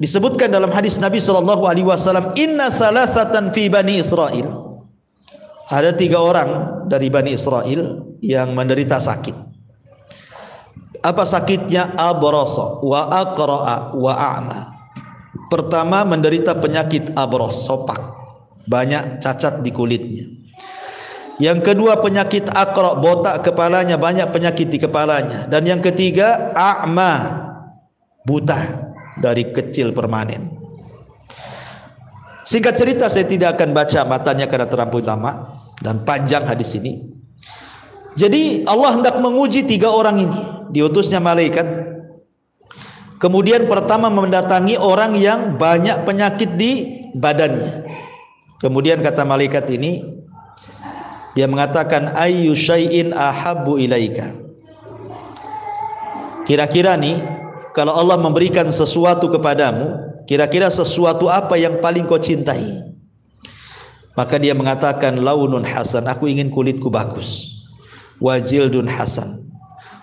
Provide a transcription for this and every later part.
Disebutkan dalam hadis Nabi sallallahu alaihi wasallam, "Inna salasatan fi Bani Israil." Ada 3 orang dari Bani Israel yang menderita sakit. Apa sakitnya? Abrasa wa aqra'a wa a'ma. Pertama menderita penyakit abros, sopak, banyak cacat di kulitnya. Yang kedua penyakit aqra, botak kepalanya, banyak penyakit di kepalanya. Dan yang ketiga a'ma, buta dari kecil permanen. Singkat cerita, saya tidak akan baca matanya karena terlalu lama dan panjang hadis ini. Jadi Allah hendak menguji 3 orang ini. Diutusnya malaikat. Kemudian pertama mendatangi orang yang banyak penyakit di badannya. Kemudian kata malaikat ini, dia mengatakan, ayyu syai'in ahabbu ilaika. Kira-kira nih, kalau Allah memberikan sesuatu kepadamu, kira-kira sesuatu apa yang paling kau cintai? Maka dia mengatakan, launun hasan, aku ingin kulitku bagus. Wajildun hasan,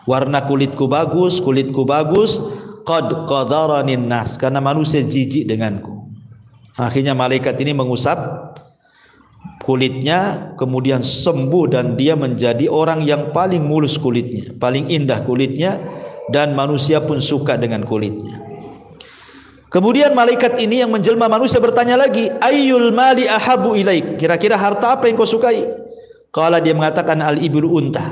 warna kulitku bagus, qad qadaranin nas, karena manusia jijik denganku. Akhirnya malaikat ini mengusap kulitnya, kemudian sembuh dan dia menjadi orang yang paling mulus kulitnya, paling indah kulitnya, dan manusia pun suka dengan kulitnya. Kemudian malaikat ini yang menjelma manusia bertanya lagi, ayyul mali ahabu ilaik, kira-kira harta apa yang kau sukai? Qala, dia mengatakan al-iblu, unta.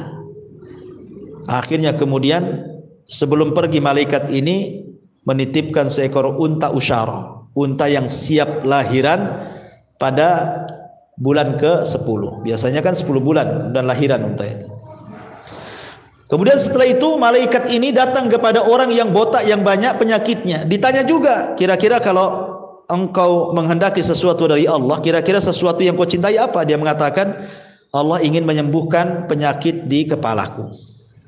Akhirnya kemudian sebelum pergi malaikat ini menitipkan seekor unta usyara, unta yang siap lahiran pada bulan ke-10. Biasanya kan 10 bulan dan lahiran unta itu. Kemudian setelah itu malaikat ini datang kepada orang yang botak yang banyak penyakitnya. Ditanya juga, kira-kira kalau engkau menghendaki sesuatu dari Allah, kira-kira sesuatu yang kau cintai apa? Dia mengatakan, Allah ingin menyembuhkan penyakit di kepalaku.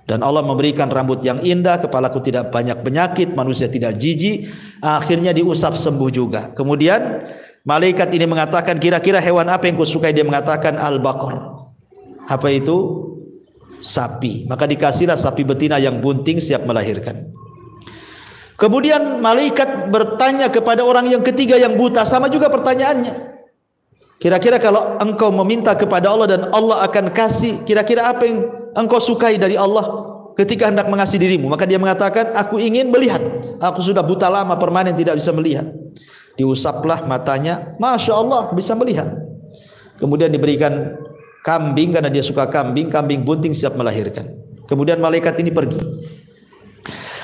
Dan Allah memberikan rambut yang indah, kepalaku tidak banyak penyakit, manusia tidak jijik. Akhirnya diusap sembuh juga. Kemudian malaikat ini mengatakan, kira-kira hewan apa yang kau sukai? Dia mengatakan al-baqar. Apa itu? Sapi. Maka dikasihlah sapi betina yang bunting siap melahirkan. Kemudian malaikat bertanya kepada orang yang ketiga yang buta, sama juga pertanyaannya. Kira-kira kalau engkau meminta kepada Allah dan Allah akan kasih, kira-kira apa yang engkau sukai dari Allah ketika hendak mengasihi dirimu? Maka dia mengatakan, aku ingin melihat. Aku sudah buta lama permanen tidak bisa melihat. Diusaplah matanya, Masya Allah bisa melihat. Kemudian diberikan kambing karena dia suka kambing, kambing bunting siap melahirkan. Kemudian malaikat ini pergi.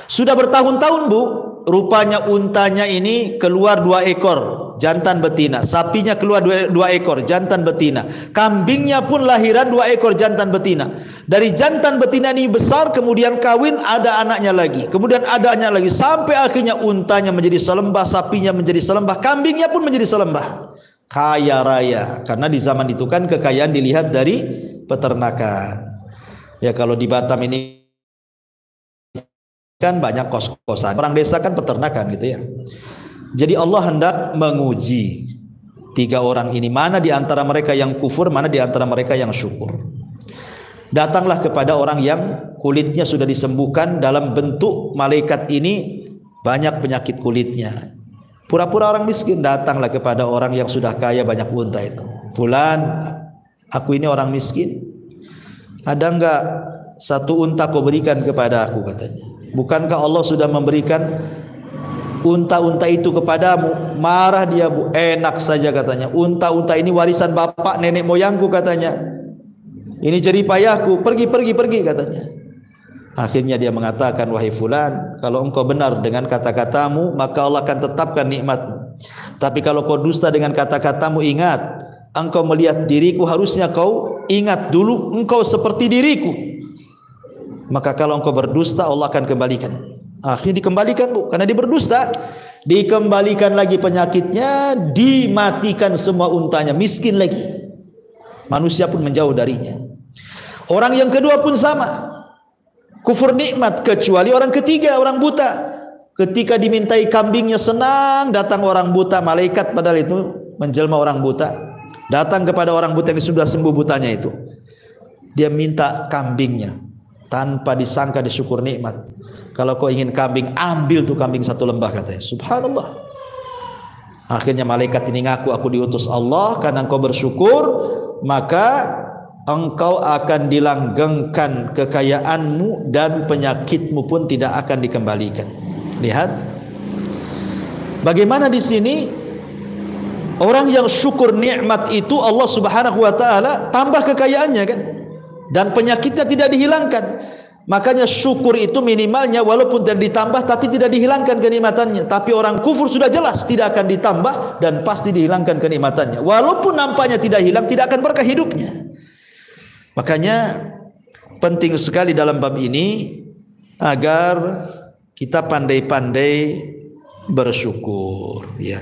Sudah bertahun-tahun, Bu, rupanya untanya ini keluar 2 ekor jantan betina, sapinya keluar 2 ekor jantan betina, kambingnya pun lahiran 2 ekor jantan betina. Dari jantan betina ini besar, kemudian kawin, ada anaknya lagi, kemudian ada anaknya lagi, sampai akhirnya untanya menjadi selembah, sapinya menjadi selembah, kambingnya pun menjadi selembah. Kaya raya, karena di zaman itu kan kekayaan dilihat dari peternakan. Ya kalau di Batam ini kan banyak kos-kosan, orang desa kan peternakan gitu ya. Jadi Allah hendak menguji 3 orang ini, mana di antara mereka yang kufur, mana di antara mereka yang syukur. Datanglah kepada orang yang kulitnya sudah disembuhkan dalam bentuk malaikat ini, banyak penyakit kulitnya. Pura-pura orang miskin, datanglah kepada orang yang sudah kaya banyak unta itu. Fulan, aku ini orang miskin, ada enggak 1 unta kau berikan kepada aku, katanya. Bukankah Allah sudah memberikan unta-unta itu kepadamu? Marah dia, Bu. Enak saja katanya, unta-unta ini warisan bapak nenek moyangku katanya. Ini jeripayahku, pergi katanya. Akhirnya dia mengatakan, wahai fulan, kalau engkau benar dengan kata-katamu, maka Allah akan tetapkan nikmatmu. Tapi kalau kau dusta dengan kata-katamu, ingat, engkau melihat diriku, harusnya kau ingat dulu engkau seperti diriku. Maka kalau engkau berdusta, Allah akan kembalikan. Akhirnya dikembalikan, Bu, karena dia berdusta. Dikembalikan lagi penyakitnya, dimatikan semua untanya, miskin lagi. Manusia pun menjauh darinya. Orang yang kedua pun sama, kufur nikmat, kecuali orang ketiga, orang buta. Ketika dimintai kambingnya senang, datang orang buta, malaikat padahal itu menjelma orang buta, datang kepada orang buta yang sudah sembuh butanya itu. Dia minta kambingnya, tanpa disangka disyukur nikmat. Kalau kau ingin kambing, ambil tuh kambing 1 lembah, katanya. Subhanallah. Akhirnya malaikat ini ngaku, aku diutus Allah, karena engkau bersyukur maka engkau akan dilanggengkan kekayaanmu dan penyakitmu pun tidak akan dikembalikan. Lihat bagaimana di sini orang yang syukur nikmat itu Allah Subhanahu wa taala tambah kekayaannya kan, dan penyakitnya tidak dihilangkan. Makanya syukur itu minimalnya walaupun tidak ditambah tapi tidak dihilangkan kenikmatannya. Tapi orang kufur sudah jelas tidak akan ditambah dan pasti dihilangkan kenikmatannya. Walaupun nampaknya tidak hilang, tidak akan berkah hidupnya. Makanya penting sekali dalam bab ini agar kita pandai-pandai bersyukur, ya.